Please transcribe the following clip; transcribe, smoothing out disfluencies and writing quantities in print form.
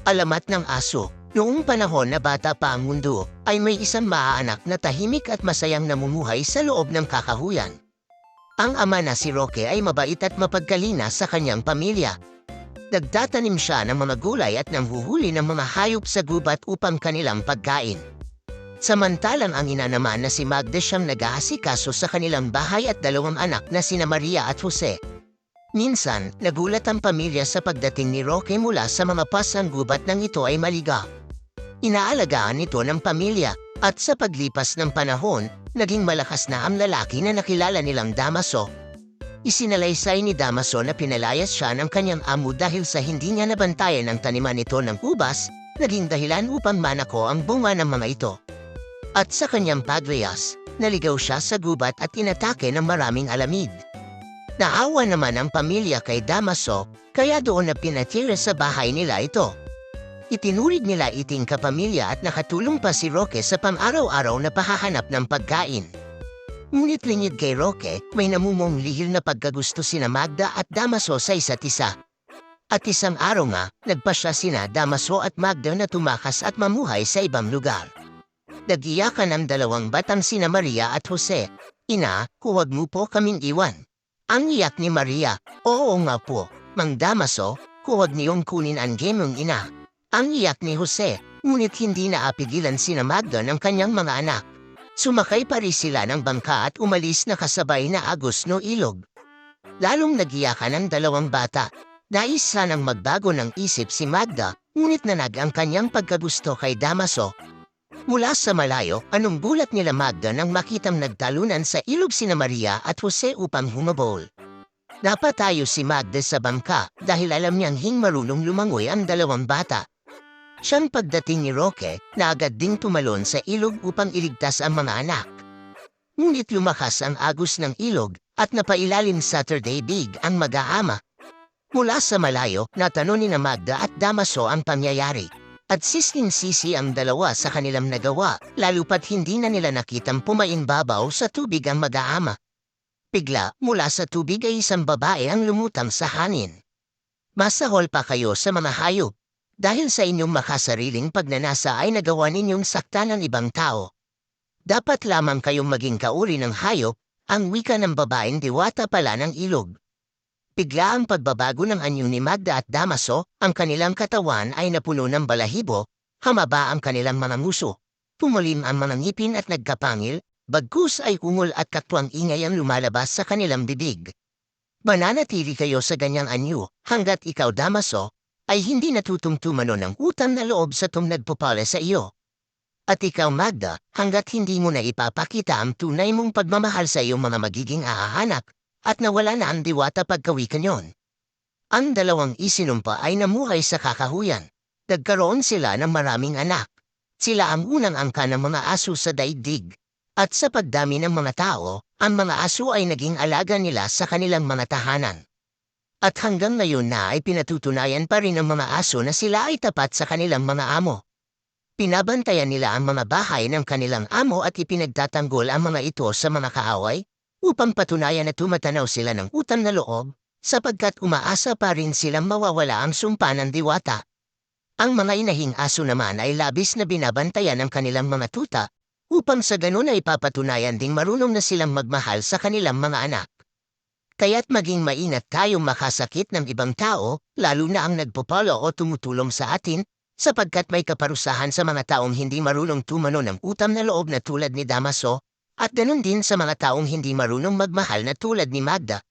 Alamat ng aso. Noong panahon na bata pa ang mundo, ay may isang maaanak na tahimik at masayang namumuhay sa loob ng kakahuyan. Ang ama na si Roque ay mabait at mapagkalina sa kanyang pamilya. Nagtatanim siya ng mga gulay at nanghuhuli ng mga hayop sa gubat upang kanilang pagkain. Samantalang ang ina naman na si Magda siyang nag-aasikaso sa kanilang bahay at dalawang anak na sina Maria at Jose. Minsan, nagulat ang pamilya sa pagdating ni Roque mula sa mga pasang gubat nang ito ay maligaw. Inaalagaan ito ng pamilya, at sa paglipas ng panahon, naging malakas na ang lalaki na nakilala nilang Damaso. Isinalaysay ni Damaso na pinalayas siya ng kanyang amo dahil sa hindi niya nabantayan ang taniman nito ng ubas, naging dahilan upang manako ang bunga ng mga ito. At sa kanyang pagriyas, naligaw siya sa gubat at inatake ng maraming alamid. Naawa naman ang pamilya kay Damaso, kaya doon na pinatira sa bahay nila ito. Itinurig nila iting kapamilya at nakatulong pa si Roque sa pang-araw-araw na pahahanap ng pagkain. Ngunit lingid kay Roque, may namumong lihil na pagkagusto sina Magda at Damaso sa isa't isa. At isang araw nga, nagpasya sina Damaso at Magda na tumakas at mamuhay sa ibang lugar. Nagiyakan ang dalawang batang sina Maria at Jose. "Ina, huwag mo po kaming iwan." Ang iyak ni Maria, "Oo nga po, Mang Damaso, huwag niyong kunin ang gemong ina." Ang iyak ni Jose, ngunit hindi naapigilan sina Magda ng kanyang mga anak. Sumakay pa rin sila ng bangka at umalis na kasabay na agos no ilog. Lalong nagiyakan ang dalawang bata. Nais sanang magbago ng isip si Magda, ngunit nanag ang kanyang pagkagusto kay Damaso. Mula sa malayo, anong gulat nila Magda nang makitang nagtalunan sa ilog sina Maria at Jose upang humabol. Napatayo si Magda sa bangka dahil alam niyang marunong lumangoy ang dalawang bata. Siyang pagdating ni Roque na agad ding tumalon sa ilog upang iligtas ang mga anak. Ngunit lumakas ang agos ng ilog at napailalim sa tubig ang mag-aama. Mula sa malayo, natanong ni Magda at Damaso ang pangyayari. At sising-sisi ang dalawa sa kanilang nagawa, lalo pat hindi na nila nakitang pumaimbabaw sa tubig ang mag-aama. Bigla, mula sa tubig ay isang babae ang lumutang sa hangin. "Masahol pa kayo sa mga hayop. Dahil sa inyong makasariling pagnanasa ay nagawa ninyong saktan ng ibang tao. Dapat lamang kayong maging kauri ng hayop," ang wika ng babaeng diwata pala ng ilog. Bigla ang pagbabago ng anyo ni Magda at Damaso, ang kanilang katawan ay napuno ng balahibo, hamaba ang kanilang mga nguso. Tumulim ang mga ngipin at nagkapangil, bagkus ay ungol at katwang ingay ang lumalabas sa kanilang bibig. "Mananatili kayo sa ganyang anyo, hanggat ikaw, Damaso, ay hindi natutungtumano ng utang na loob sa nagpupala sa iyo. At ikaw, Magda, hanggat hindi mo na ipapakita ang tunay mong pagmamahal sa iyong mga magiging aahanak, at nawala na ang diwata pagkawikan yon." Ang dalawang isinumpa ay namuhay sa kakahuyan. Nagkaroon sila ng maraming anak. Sila ang unang angka ng mga aso sa daigdig. At sa pagdami ng mga tao, ang mga aso ay naging alaga nila sa kanilang mga tahanan. At hanggang ngayon na ay pinatutunayan pa rin ng mga aso na sila ay tapat sa kanilang mga amo. Pinabantayan nila ang mga bahay ng kanilang amo at ipinagtatanggol ang mga ito sa mga kaaway upang patunayan na tumatanaw sila ng utang na loob sapagkat umaasa pa rin silang mawawala ang sumpa ng diwata. Ang mga inahing aso naman ay labis na binabantayan ng kanilang mga tuta upang sa ganun ay papatunayan ding marunong na silang magmahal sa kanilang mga anak. Kaya't maging maingat tayong makasakit ng ibang tao, lalo na ang nagpupolo o tumutulong sa atin, sapagkat may kaparusahan sa mga taong hindi marunong tumano ng utang na loob na tulad ni Damaso, at ganun din sa mga taong hindi marunong magmahal na tulad ni Magda.